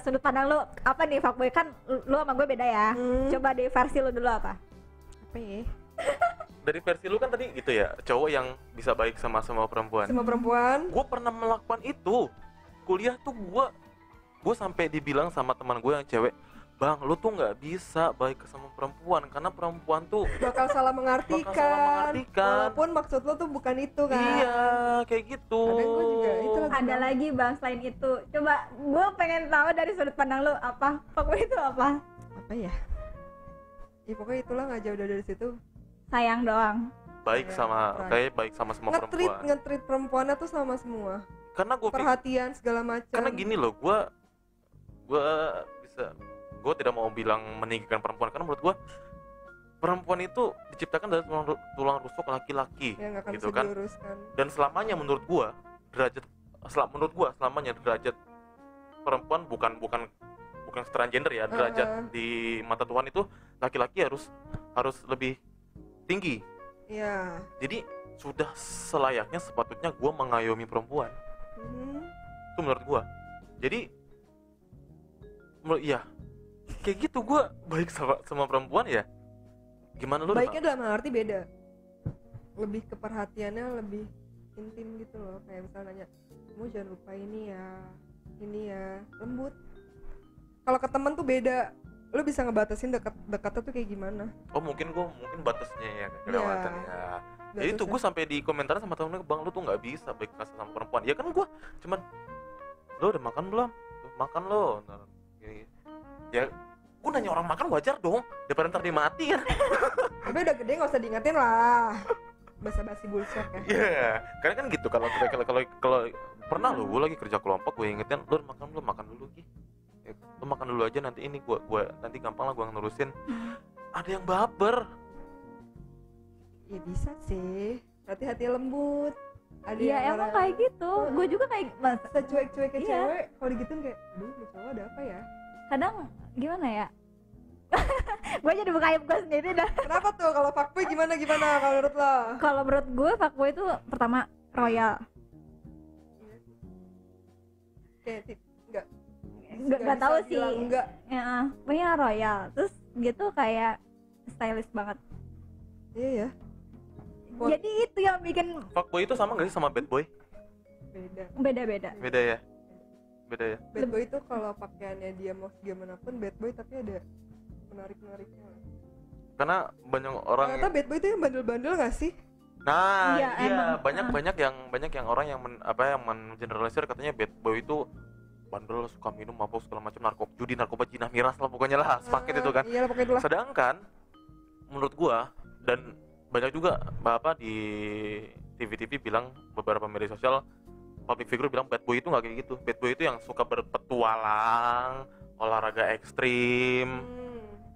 sudut pandang lu apa nih fuckboy? Kan lu sama gue beda ya. Coba di versi lu dulu apa? Apa ya? Dari versi lu kan tadi gitu ya, cowok yang bisa baik sama semua perempuan. Semua perempuan. Gue pernah melakukan itu. Kuliah tuh gue sampai dibilang sama teman gue yang cewek, bang, lu tuh nggak bisa baik sama perempuan karena perempuan tuh bakal salah mengartikan. Walaupun maksud lo tuh bukan itu kan. Iya, kayak gitu. Gue juga itu ada lagi bang selain itu. Coba gue pengen tahu dari sudut pandang lu apa? Fuckboy itu apa? Apa ya? Ya pokoknya itulah, nggak jauh dari situ. Sayang doang. Baik sama semua perempuan. Nge-treat perempuannya tuh sama semua. Karena gue perhatian segala macam. Karena gini loh, gue tidak mau bilang meninggikan perempuan, karena menurut gue perempuan itu diciptakan dari tulang rusuk laki-laki, ya, gitu kan. Dan selamanya menurut gue derajat perempuan bukan transgender ya, derajat di mata Tuhan itu laki-laki harus lebih tinggi. Iya. Jadi sudah selayaknya sepatutnya gue mengayomi perempuan. Itu menurut gue. Jadi iya kayak gitu, gue baik sama perempuan ya. Gimana lu? Baiknya dalam arti beda. Lebih ke perhatiannya lebih intim gitu loh. Kayak misalnya nanya, kamu jangan lupa ini ya, lembut. Kalau ke teman tuh beda. Lu bisa ngebatasin dekatnya tuh kayak gimana? Oh mungkin batasnya ya kelewatan ya. Ya itu gue sampai di komentar sama temen gue, bang lu tuh nggak bisa baik kasar sama perempuan. Ya kan gue cuman, lo udah makan belum? Makan lo. Ya gue nanya orang makan wajar dong, daripada ntar dia mati kan. Tapi udah gede nggak usah diingetin lah. Basa-basi bullshit ya. Iya, karena kan gitu. Kalau pernah lo, gue lagi kerja kelompok, gue ingetin, lo makan dulu Ki. Lo makan dulu aja, nanti ini gue nanti gampang lah gue nerusin. Ada yang baper. Ya bisa sih, hati-hati lembut. Iya emang kayak gitu. Gue juga kayak secuek-cuek ke cewek, kalau digituin kayak, aduh ini cowok ada apa ya? Kadang gimana ya? Gue jadi buka aib gue sendiri dah. Kenapa tuh? Kalau fuckboy gimana kalau menurut lo? Kalau menurut gue fuckboy itu pertama royal. Kayak nggak tahu sih. Enggak. Ya, pokoknya royal. Terus gitu kayak stylish banget. Iya ya. Jadi itu yang bikin fuckboy itu sama nggak sih sama bad boy? Beda ya. Bad boy itu kalau pakaiannya dia mau gimana pun bad boy, tapi ada menarik-nariknya. Karena banyak orang. Ternyata bad boy itu yang bandel-bandel nggak sih? Nah, iya banyak yang orang yang mengeneralisir katanya bad boy itu bandel, suka minum, mabuk segala macam, judi, narkoba, jinah, miras lah pokoknya lah, sepaket itu kan. Iya, pokoknya itulah. Sedangkan menurut gua dan banyak juga di TV bilang, beberapa media sosial public figure bilang bad boy itu nggak kayak gitu. Bad boy itu yang suka berpetualang, olahraga ekstrim.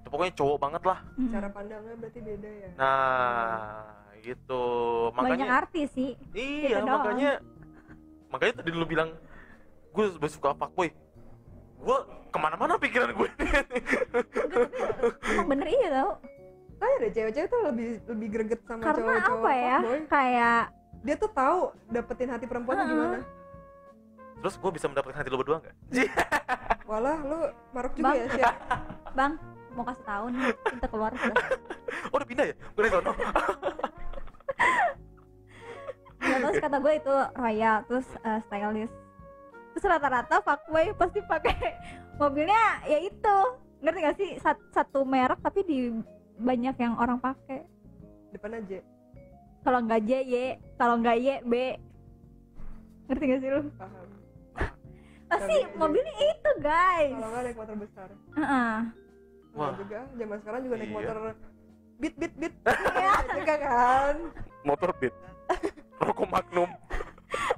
Itu pokoknya cowok banget lah. Cara pandangnya berarti beda ya. Nah, gitu. Makanya banyak artis sih. Iya, gitu makanya tadi lu bilang gue suka fuckboy. Gue kemana-mana pikiran gue. Emang bener iya tau. Kayak deh cewek-cewek tuh lebih greget sama Karena cowok-cowok apa ya? fuckboy. Kayak Dia tuh tahu dapetin hati perempuan tuh gimana. Terus gue bisa mendapatkan hati lu berdua nggak? Walah, lu maruk juga Bang. ya sih. Bang, mau kasih tahu nih, kita keluar sudah. Oh, udah pindah ya? Gue dari sono. Ya, terus kata gue itu Raya, terus stylist. Terus rata-rata fuckboy pasti pakai mobilnya ya itu. Ngerti gak sih? Satu merek tapi di banyak yang orang pakai. Depan aja. Kalau nggak J, Y. Kalau nggak Y, B. Ngerti gak sih lu? Paham. Pasti mobilnya itu, guys. Kalau nggak naik motor besar. Wah. Juga zaman sekarang juga naik Iya. motor beat. Iya juga kan. Motor beat. Rokok Magnum.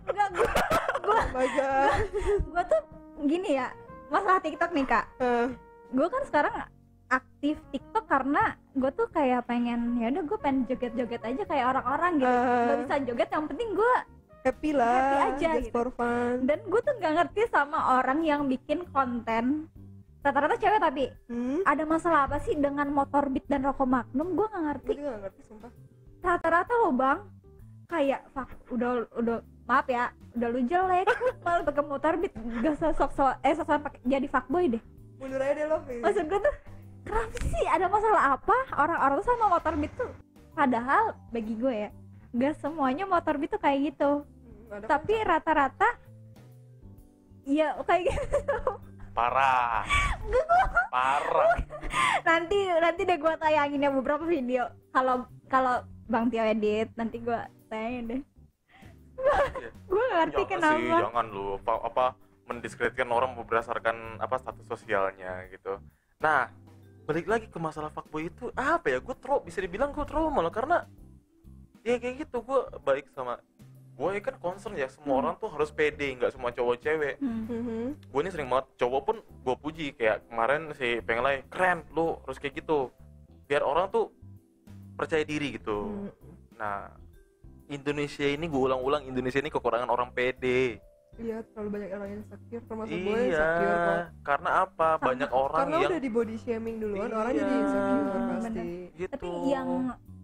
Enggak, gue Oh my god. gue tuh gini ya, masalah TikTok nih kak. Gue kan sekarang aktif TikTok karena gue tuh kayak pengen, ya udah gue pengen joget-joget aja kayak orang-orang gitu. Gak bisa joget, yang penting gue Happy lah, Happy aja just gitu. for fun. dan gue tuh nggak ngerti sama orang yang bikin konten rata-rata cewek tapi ada masalah apa sih dengan motor beat dan rokok Magnum? Gue nggak ngerti. Gue juga gak ngerti sumpah. Rata-rata lo bang kayak fuck, udah maaf ya, udah lu jelek malah pakai motor beat, gak sok-sokan pakai jadi fuckboy deh. Mundur aja deh lo. Maksud gue tuh kenapa sih, ada masalah apa orang-orang tuh sama motor beat tuh? Padahal bagi gue ya gak semuanya motor beat tuh kayak gitu. Tapi rata-rata ya kayak gitu. Parah. nanti deh gue tayangin ya beberapa video kalau Bang Tio edit, nanti gue tayangin deh. Gue gak ngerti Jangan sih, kenapa. jangan lu apa mendiskreditkan orang berdasarkan apa status sosialnya gitu. Nah, balik lagi ke masalah fuckboy itu apa ya? Bisa dibilang gue trauma loh, karena ya kayak gitu. Gue baik sama gue ya kan concern ya, semua orang tuh harus pede, nggak semua cowok cewek. Gue ini sering banget cowok pun gue puji, kayak kemarin si Pengelai, keren lu harus kayak gitu biar orang tuh percaya diri gitu. Nah, Indonesia ini, gue ulang-ulang, Indonesia ini kekurangan orang pede. Iya, terlalu banyak orang insecure, termasuk gue Iya, insecure kok. karena apa? Banyak orang Karena yang udah di body shaming duluan, orang Iya. jadi insecure pasti. Bener. gitu. Tapi yang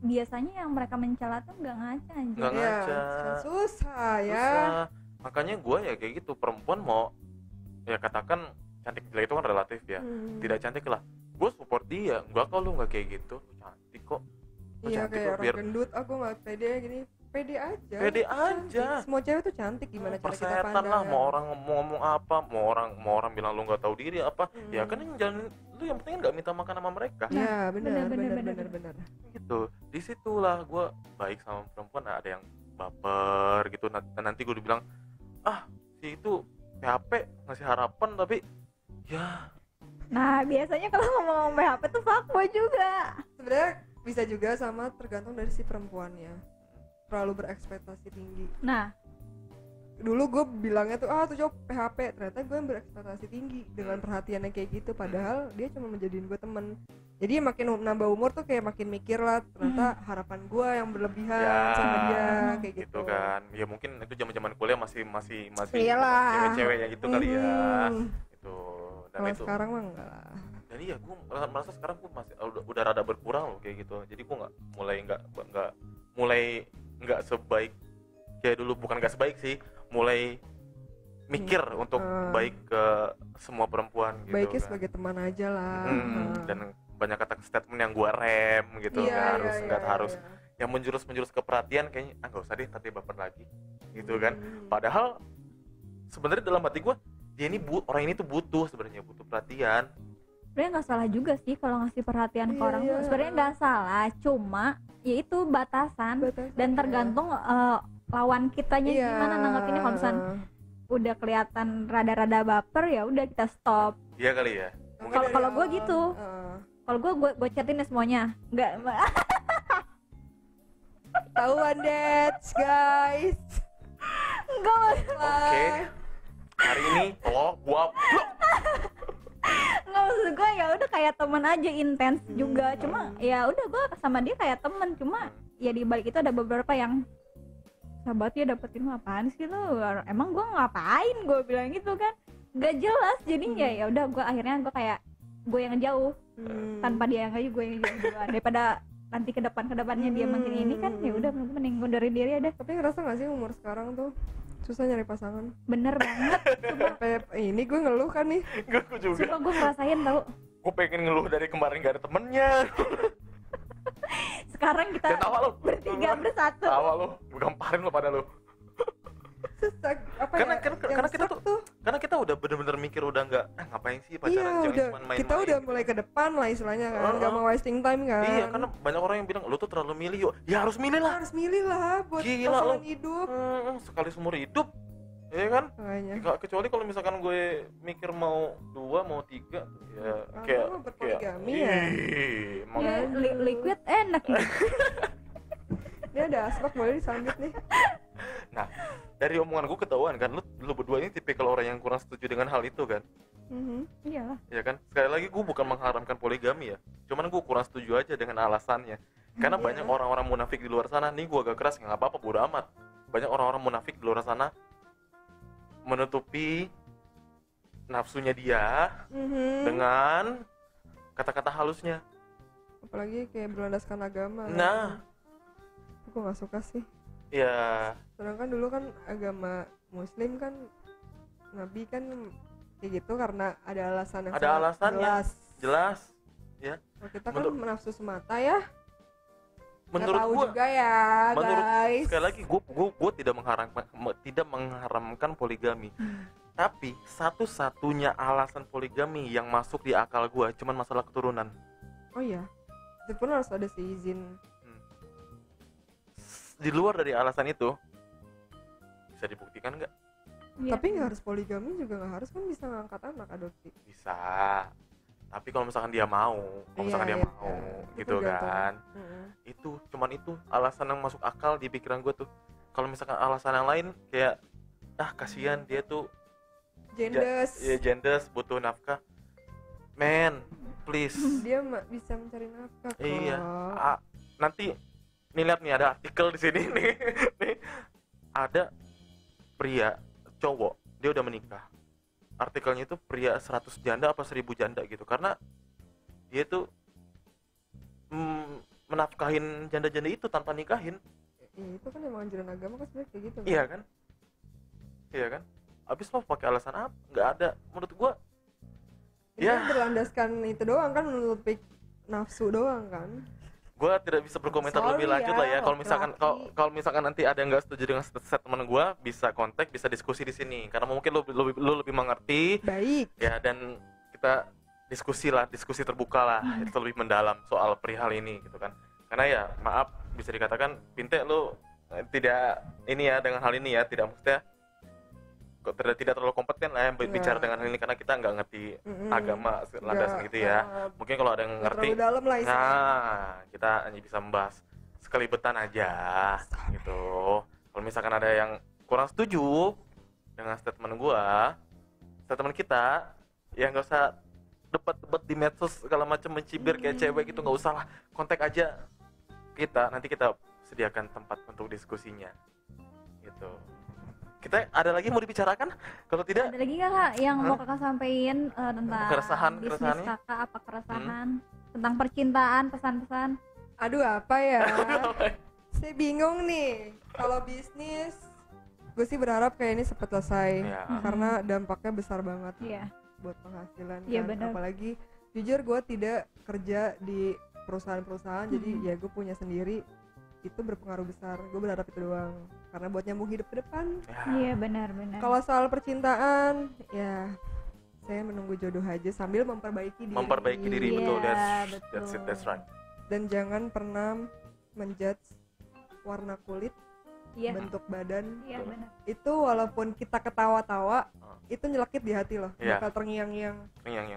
biasanya yang mereka mencela tuh nggak ngaca aja. Nggak Iya, ngaca. susah ya. Susah. Makanya gue ya kayak gitu, perempuan mau ya katakan cantik jelek itu kan relatif ya. Tidak cantik lah, gue support dia. Enggak, kok lu nggak kayak gitu, lu cantik kok. Lu Iya, cantik kayak kok, orang biar gendut, aku nggak pede gini. Pede aja. pede Cantik. aja. Semua cewek tuh cantik, gimana cara kita Persetan pandang. lah, mau orang ngomong apa, mau orang bilang lu nggak tahu diri apa, ya kan yang jalan lu, yang penting nggak minta makan sama mereka. Iya, benar. bener. Gitu, disitulah gue baik sama perempuan. Ada yang baper gitu, nanti gue dibilang si itu PHP ngasih harapan, tapi ya Nah biasanya kalau ngomong PHP tuh fuckboy juga. Sebenarnya bisa juga sama, tergantung dari si perempuannya. Terlalu berekspektasi tinggi. Nah Dulu gue bilangnya tuh tuh cowok PHP, ternyata gue yang berekspektasi tinggi dengan perhatiannya kayak gitu, padahal dia cuma menjadiin gue temen. Jadi makin nambah umur tuh kayak makin mikir lah, ternyata harapan gue yang berlebihan Ya, sama dia kayak gitu gitu. kan. Ya mungkin itu zaman kuliah masih Iyalah. cewek-ceweknya gitu kali ya. Itu dan Kalau itu. sekarang mah enggak lah. Dan iya, gue merasa sekarang gue masih udah rada berkurang loh kayak gitu. Jadi gue mulai nggak sebaik kayak dulu. Bukan nggak sebaik sih, mulai mikir untuk baik ke semua perempuan gitu. Baiknya kan. sebagai teman aja lah. Dan banyak kata statement yang gue rem gitu. Nggak harus yang menjurus ke perhatian, kayaknya nggak usah deh, nanti baper lagi gitu kan. Padahal sebenarnya dalam hati gue, dia ini orang ini tuh butuh perhatian. sebenarnya nggak salah juga sih kalau ngasih perhatian ke orang tuh. Iya. Sebenarnya nggak salah, cuma ya itu batasan dan tergantung lawan kitanya gimana nanggapinnya. Kalau misalnya udah kelihatan rada-rada baper, ya udah kita stop. Iya kali ya. Kalau gue gitu, kalau gue chatin ya semuanya, nggak Tahuan dads guys. Enggak. Oke. Hari ini gua blok. Nggak, maksud gue ya udah kayak temen aja, intens juga. Cuma ya udah gue sama dia kayak temen. Cuma ya di balik itu ada beberapa yang sahabatnya dapetin lu apaan sih lu, emang gue ngapain, gue bilang gitu kan, gak jelas. Jadinya ya udah gue akhirnya gue kayak gue yang ngejauh tanpa dia yang ngejauh, gue yang ngejauh duluan. Daripada nanti ke depannya dia makin ini kan, ya udah mending ngundurin diri aja. Tapi ngerasa nggak sih umur sekarang tuh susah nyari pasangan? Bener banget. Sampai ini gue ngeluh kan nih. Gue juga. Sumpah gue ngerasain tau. Gue pengen ngeluh dari kemarin gak ada temennya. Sekarang kita bertiga bersatu. Tawa lu, gue gamparin lu pada lu. Susah apa karena, ya? Karena kita udah bener-bener mikir udah nggak ngapain sih pacaran, iya, cuma main-main. Kita udah mulai ke depan lah istilahnya kan, nggak mau wasting time kan. Iya, karena banyak orang yang bilang lu tuh terlalu milih. Yuk, ya harus milih lah. Harus milih lah buat pasangan hidup. Sekali seumur hidup, ya kan? Makanya. Kecuali kalau misalkan gue mikir mau 2, mau 3, ya kayak berpoligami ya. Ya, liquid enak ya. Dia ada asbak, boleh disambit nih. Nah, dari omongan gue ketahuan kan, lu berdua ini tipikal orang yang kurang setuju dengan hal itu kan? Iyalah. Ya kan? Sekali lagi gue bukan mengharamkan poligami ya, cuman gue kurang setuju aja dengan alasannya. Karena banyak orang-orang munafik di luar sana. Nih gue agak keras, nggak apa-apa, bodo amat. Banyak orang-orang munafik di luar sana menutupi nafsunya dia dengan kata-kata halusnya. Apalagi kayak berlandaskan agama. Nah, aku nggak suka sih. ya. Sedangkan dulu kan agama Muslim kan, Nabi kan kayak gitu karena ada alasan yang jelas. Ya. Kalau kita kan menafsu semata ya. Menurut gua juga ya, guys. Sekali lagi gua tidak mengharamkan poligami. Tapi satu-satunya alasan poligami yang masuk di akal gua cuman masalah keturunan. Oh iya. Itu pun harus ada seizin. Di luar dari alasan itu bisa dibuktikan nggak? Ya. Tapi nggak harus poligami juga, nggak harus kan, bisa ngangkat anak adopsi. Bisa. Tapi kalau misalkan dia mau, gitu kan. Itu cuman itu alasan yang masuk akal di pikiran gue tuh. Kalau misalkan alasan yang lain kayak kasihan dia tuh jendes butuh nafkah. Man, please. Dia bisa mencari nafkah kok. Iya. Nanti nih lihat nih, ada artikel di sini nih. Ada pria cowok, dia udah menikah. Artikelnya itu pria 100 janda apa 1000 janda gitu, karena dia tuh menafkahin janda-janda itu tanpa nikahin. Itu kan emang anjuran agama kan sebenarnya kayak gitu kan? Iya kan? Abis lo pakai alasan apa? Nggak ada. Menurut gua itu kan berlandaskan itu doang kan, menutupi nafsu doang kan. Gua tidak bisa berkomentar lebih lanjut lah ya. Kalau misalkan nanti ada yang nggak setuju dengan statement gua, bisa kontak, bisa diskusi di sini. Karena mungkin lu lebih mengerti. Baik. Ya, dan kita diskusi terbuka lah, itu lebih mendalam soal perihal ini gitu kan. Karena ya maaf, bisa dikatakan Pinte lu tidak ini ya dengan hal ini ya, tidak maksudnya tidak terlalu kompeten lah yang bicara dengan hal ini, karena kita nggak ngerti agama landasan gitu ya. Mungkin kalau ada yang ngerti, kita hanya bisa membahas sekelibetan aja gitu. Kalau misalkan ada yang kurang setuju dengan statement kita, ya nggak usah debat-debat di medsos segala macam, mencibir kayak cewek gitu, nggak usah lah. Kontak aja kita, nanti kita sediakan tempat untuk diskusinya gitu. Kita ada lagi mau dibicarakan? Kalau tidak, ada lagi nggak yang mau kakak sampaikan tentang bisnis kakak, apa keresahan tentang percintaan, pesan-pesan? Aduh, apa ya? Saya bingung nih. Kalau bisnis, gue sih berharap kayak ini cepat selesai karena dampaknya besar banget buat penghasilan kan. Bener. Apalagi jujur gue tidak kerja di perusahaan-perusahaan, jadi ya gue punya sendiri. Itu berpengaruh besar. Gue berharap itu doang, karena buat nyambung hidup ke depan. Iya, benar. Kalau soal percintaan, ya saya menunggu jodoh aja sambil memperbaiki diri. Betul. That's right. Dan jangan pernah menjudge warna kulit, bentuk badan. Iya, benar. Itu walaupun kita ketawa-tawa, itu nyelekit di hati loh, bakal terngiang-ngiang.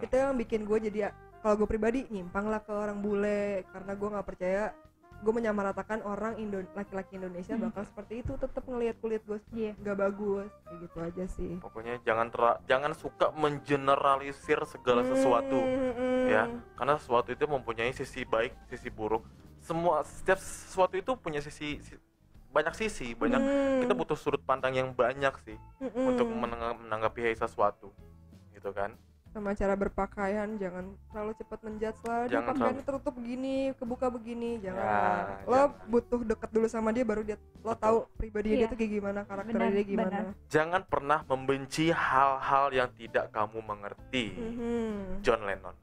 Itu yang bikin gue jadi, kalau gue pribadi nyimpang lah ke orang bule, karena gue nggak percaya gue menyamaratakan orang laki-laki Indonesia bakal seperti itu, tetap ngelihat kulit gue nggak bagus, kayak gitu aja sih. Pokoknya jangan suka mengeneralisir segala sesuatu ya, karena sesuatu itu mempunyai sisi baik, sisi buruk. Setiap sesuatu itu punya banyak sisi, kita butuh sudut pandang yang banyak sih untuk menanggapi sesuatu gitu kan. Sama cara berpakaian, jangan terlalu cepat menjudge lah, dia pakaiannya tertutup begini, kebuka begini, jangan. Lo butuh deket dulu sama dia baru lo tahu pribadi dia tuh kayak gimana, karakternya dia gimana. Jangan pernah membenci hal-hal yang tidak kamu mengerti. John Lennon.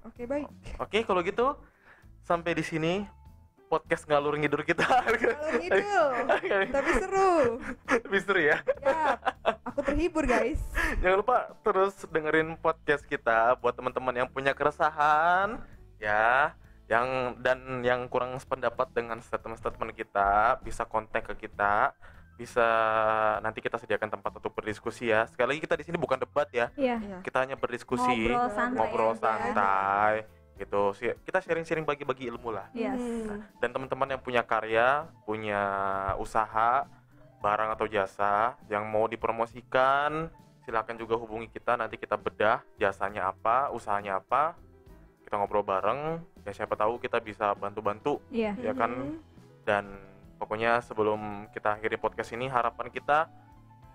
Oke, baik. Oke, kalau gitu sampai di sini podcast ngalur ngidur kita. Ngalur ngidul, tapi seru. Tapi seru ya. Ya, aku terhibur guys. Jangan lupa terus dengerin podcast kita buat teman-teman yang punya keresahan ya, yang kurang sependapat dengan statement kita, bisa kontak ke kita, bisa nanti kita sediakan tempat untuk berdiskusi ya. Sekali lagi kita di sini bukan debat ya. Kita hanya berdiskusi, ngobrol santai. Gitu sih, kita sharing-sharing, bagi-bagi ilmu lah. Dan teman-teman yang punya karya, punya usaha, barang atau jasa yang mau dipromosikan, silakan juga hubungi kita, nanti kita bedah jasanya apa, usahanya apa, kita ngobrol bareng ya, siapa tahu kita bisa bantu-bantu ya kan. Dan pokoknya sebelum kita akhiri podcast ini, harapan kita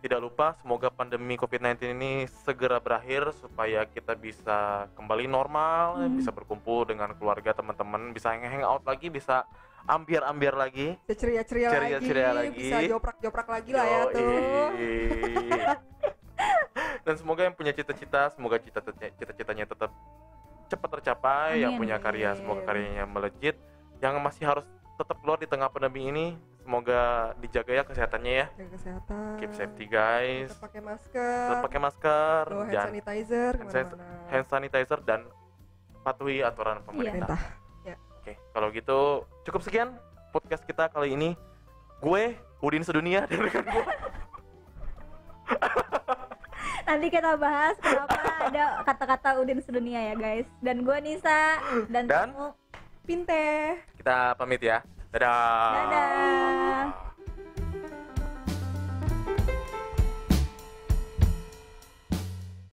tidak lupa semoga pandemi COVID-19 ini segera berakhir supaya kita bisa kembali normal, bisa berkumpul dengan keluarga, teman-teman, bisa hangout lagi, bisa ambiar-ambiar lagi, ceria-ceria lagi, bisa joprak-joprak lagi lah ya tuh. Dan semoga yang punya cita-cita, semoga cita-citanya tetap cepat tercapai. Yang punya karya, semoga karyanya melejit. Yang masih harus tetap keluar di tengah pandemi ini, semoga dijaga ya kesehatannya ya. Jaga kesehatan. Keep safety guys. Tetap pakai masker. Bawa hand sanitizer dan patuhi aturan pemerintah. Oke, kalau gitu cukup sekian podcast kita kali ini. Gue Udin Sedunia dan rekan gue. Nanti kita bahas kenapa ada kata-kata Udin Sedunia ya guys. Dan gue Nisa dan Pinte. Kita pamit ya. Dadah.